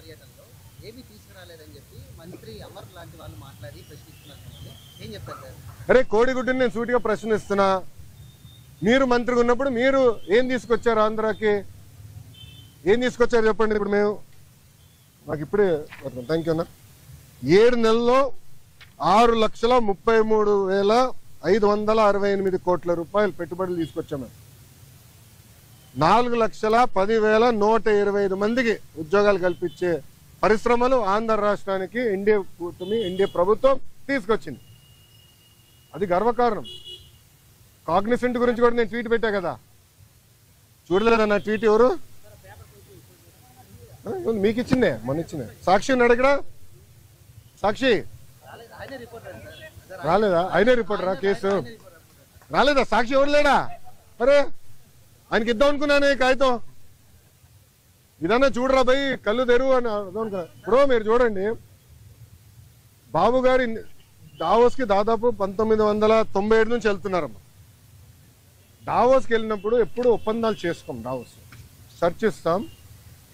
పర్యటనలో ఏమీ తీసుకురాలేదని చెప్పి మంత్రి అమర్ లాంటి వాళ్ళు మాట్లాడి ప్రశ్నిస్తున్నారు. ఏం చెప్తారు సార్? అరే కోడిగుడ్డుని నేను సూటిగా ప్రశ్నిస్తున్నా. మీరు మంత్రిగా ఉన్నప్పుడు మీరు ఏం తీసుకొచ్చారు? ఆంధ్రాకి ఏం తీసుకొచ్చారు చెప్పండి. ఇప్పుడు మేము మాకు ఇప్పుడే థ్యాంక్ యూ అన్న. 7 నెలల్లో 6,33,568 కోట్ల రూపాయలు పెట్టుబడులు తీసుకొచ్చాము. 4,10,125 మందికి ఉద్యోగాలు కల్పించే పరిశ్రమలు ఆంధ్ర రాష్ట్రానికి ఎన్డీఏ ప్రభుత్వం తీసుకొచ్చింది. అది గర్వకారణం. కాగ్నిసెంట్ గురించి కూడా నేను ట్వీట్ పెట్టా కదా, చూడలేదా నా ట్వీట్? ఎవరు మీకు ఇచ్చిందే, మొన్న ఇచ్చిందే. సాక్షి ఉన్నాడు ఇక్కడ, సాక్షి రాలేదా? ఆయనే రిపోర్టరా? కేసు రాలేదా? సాక్షి ఎవరు లేడా? అరే ఆయనకి ఇద్దాం అనుకున్నాను కాగితం. ఇదన్నా చూడరా భయ్, కళ్ళు తెరువు అని అనుకున్నా. ఇప్పుడు మీరు చూడండి, బాబు గారు డావోస్కి దాదాపు 1997 నుంచి వెళ్తున్నారమ్మా. డావోస్కి వెళ్ళినప్పుడు ఎప్పుడు ఒప్పందాలు చేసుకోం. డావోస్ చర్చిస్తాం,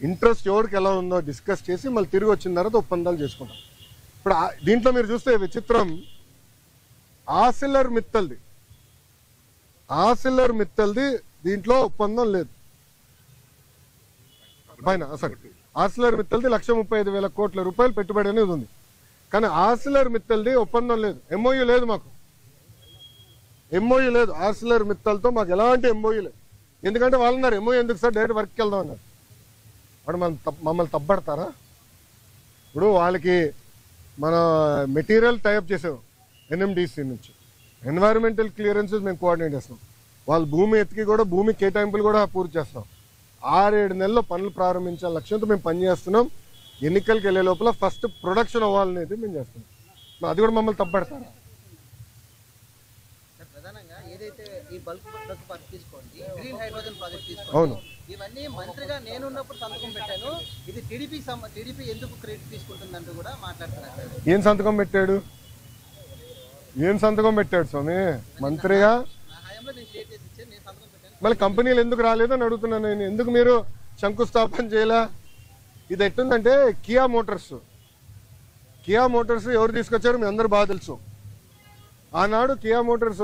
ఇంట్రెస్ట్ ఎవరికి ఎలా ఉందో డిస్కస్ చేసి మళ్ళీ తిరిగి వచ్చిన తర్వాత ఒప్పందాలు చేసుకుంటాం. ఇప్పుడు దీంట్లో మీరు చూస్తే విచిత్రం, ఆసిల్లర్ మిత్తల్ది దీంట్లో ఒప్పందం లేదు. పైన సరే ఆసిల్లర్ మిత్తల్ది 1,35,000 కోట్ల రూపాయలు పెట్టుబడి అనేది ఉంది. కానీ ఆసిల్లర్ మిత్తల్ది ఒప్పందం లేదు, ఎంఓయూ లేదు. మాకు ఎంఓయూ లేదు ఆసిల్లర్ మిత్తల్తో, మాకు ఎలాంటి ఎంఓయూ లేదు. ఎందుకంటే వాళ్ళు అన్నారు ఎంఓయూ ఎందుకు సార్, డైరెక్ట్ వర్క్కి వెళ్దాం అన్నారు. వాడు మమ్మల్ని తప్పడతారా? ఇప్పుడు వాళ్ళకి మన మెటీరియల్ టైప్ చేసాం ఎన్ఎండిసి నుంచి, ఎన్వైరన్మెంటల్ క్లియరెన్సెస్ మేము కోఆర్డినేట్ చేస్తాం. వాళ్ళు భూమి ఎత్తికి కూడా భూమి కేటాయింపులు కూడా పూర్తి చేస్తాం. 6-7 నెలల్లో పనులు ప్రారంభించాల లక్ష్యంతో మేము పనిచేస్తున్నాం. ఎన్నికలకు వెళ్ళే లోపల ఫస్ట్ ప్రొడక్షన్ అవ్వాలనేది మేము చేస్తున్నాం. అది కూడా మమ్మల్ని తప్పడతారా? ప్రధానంగా ఏదైతే ఈ బల్క్ ప్రాజెక్ట్ తీసుకోండి, గ్రీన్ హైడ్రోజన్ ప్రాజెక్ట్ తీసుకోండి, అవును, ఇవన్నీ మంత్రిగా నేనున్నప్పుడు సంతకం పెట్టాను. ఇది టీడీపీ ఎందుకు క్రెడిట్ తీసుకుంటుందంటూ కూడా మాట్లాడుతున్నారు. ఏం సంతకం పెట్టాడు స్వామి మంత్రిగా? మళ్ళీ కంపెనీలు ఎందుకు రాలేదని అడుగుతున్నాను నేను. ఎందుకు మీరు శంకుస్థాపన చేయలే? ఇది ఎట్టుందంటే కియా మోటార్స్ ఎవరు తీసుకొచ్చారు మీ అందరు బాగా తెలుసు. ఆనాడు కియా మోటార్స్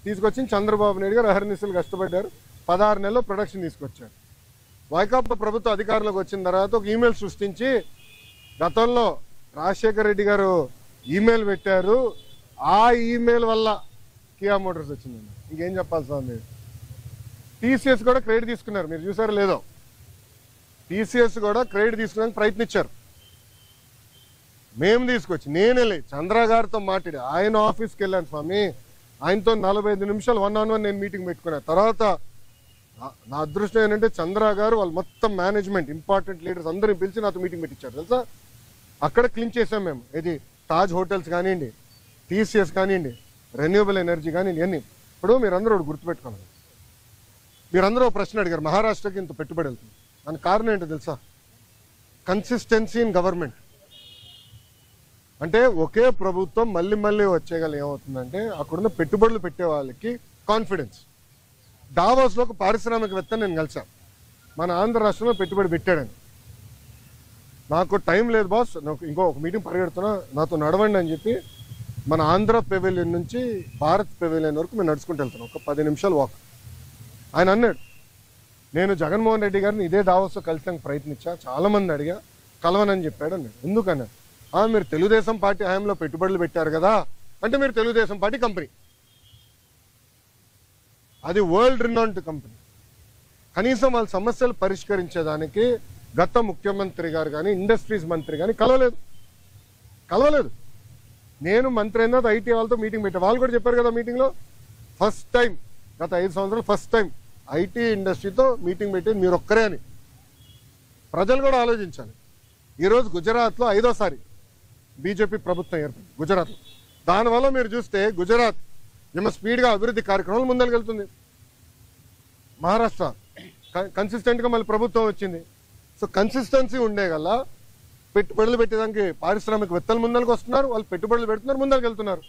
తీసుకొచ్చి చంద్రబాబు నాయుడు గారు అహర్నిశలు కష్టపడ్డారు. 16 నెలల్లో ప్రొడక్షన్ తీసుకొచ్చారు. వైకాపా ప్రభుత్వ అధికారంలోకి వచ్చిన తర్వాత ఒక ఈమెయిల్ సృష్టించి, గతంలో రాజశేఖర రెడ్డి గారు ఈమెయిల్ పెట్టారు, ఆ ఈమెయిల్ వల్ల కియా మోటార్స్ వచ్చిందండి. ఇంకేం చెప్పాలి స్వామి? టీసీఎస్ కూడా క్రెడిట్ తీసుకున్నారు, మీరు చూసారో లేదో. టీసీఎస్ కూడా క్రెడిట్ తీసుకోవడానికి ప్రయత్నించారు. మేము తీసుకొచ్చి నేనే చంద్ర గారితో మాట్లాడి ఆయన ఆఫీస్కి వెళ్ళాను స్వామి. ఆయనతో 45 నిమిషాలు 1-on-1 నేను మీటింగ్ పెట్టుకున్నాను. తర్వాత నా అదృష్టం ఏంటంటే చంద్ర గారు వాళ్ళు మొత్తం మేనేజ్మెంట్ ఇంపార్టెంట్ లీడర్స్ అందరిని పిలిచి నాతో మీటింగ్ పెట్టించారు తెలుసా. అక్కడ క్లీన్ చేసాం మేము. ఇది తాజ్ హోటల్స్ కానివ్వండి, టీసీఎస్ కానివ్వండి, రెన్యూవబుల్ ఎనర్జీ కానివ్వండి, అన్నీ. ఇప్పుడు మీరందరూ ఒకటి గుర్తుపెట్టుకోవాలి. మీరందరూ ఒక ప్రశ్న అడిగారు, మహారాష్ట్రకి ఇంత పెట్టుబడి వెళ్తుంది. దానికి కారణం ఏంటో తెలుసా? Consistency in government. అంటే ఒకే ప్రభుత్వం మళ్ళీ వచ్చేగల ఏమవుతుందంటే అక్కడున్న పెట్టుబడులు పెట్టే వాళ్ళకి కాన్ఫిడెన్స్. డావోస్లో ఒక పారిశ్రామికవేత్త నేను కలిసాను, మన ఆంధ్ర రాష్ట్రంలో పెట్టుబడి పెట్టాడని. నాకు టైం లేదు బాస్, నాకు ఇంకొక మీటింగ్ పరిగెడుతున్నా, నాతో నడవండి అని చెప్పి మన ఆంధ్ర పెవిలియన్ నుంచి భారత్ పెవిలియన్ వరకు మేము నడుచుకుంటూ వెళ్తున్నాం. ఒక 10 నిమిషాలు వాక్. ఆయన అన్నాడు, నేను జగన్మోహన్ రెడ్డి గారిని ఇదే డావోస్లో కలిసానికి ప్రయత్నించా, చాలామంది అడిగా, కలవనని చెప్పాడు అన్నాడు. ఎందుకన్నా? మీరు తెలుగుదేశం పార్టీ హయాంలో పెట్టుబడులు పెట్టారు కదా అంటే, మీరు తెలుగుదేశం పార్టీ కంపెనీ, అది వరల్డ్ రినౌండ్ కంపెనీ. కనీసం వాళ్ళ సమస్యలు పరిష్కరించేదానికి గత ముఖ్యమంత్రి గారు కానీ ఇండస్ట్రీస్ మంత్రి కానీ కలవలేదు. నేను మంత్రి అయిన తర్వాత ఐటీ వాళ్ళతో మీటింగ్ పెట్టా. వాళ్ళు కూడా చెప్పారు కదా మీటింగ్లో, ఫస్ట్ టైం గత 5 సంవత్సరాలు ఫస్ట్ టైం ఐటీ ఇండస్ట్రీతో మీటింగ్ పెట్టేది మీరు ఒక్కరే అని. ప్రజలు కూడా ఆలోచించాలి. ఈరోజు గుజరాత్లో 5వ బీజేపీ ప్రభుత్వం ఏర్పడింది గుజరాత్లో. దానివల్ల మీరు చూస్తే గుజరాత్ ఏమో స్పీడ్గా అభివృద్ధి కార్యక్రమాలు ముందరికెళ్తుంది. మహారాష్ట్ర కన్సిస్టెంట్గా మళ్ళీ ప్రభుత్వం వచ్చింది. సో కన్సిస్టెన్సీ ఉండే గల పెట్టుబడులు పెట్టేదానికి పారిశ్రామికవేత్తలు ముందరికి వస్తున్నారు, వాళ్ళు పెట్టుబడులు పెడుతున్నారు, ముందరికి వెళ్తున్నారు.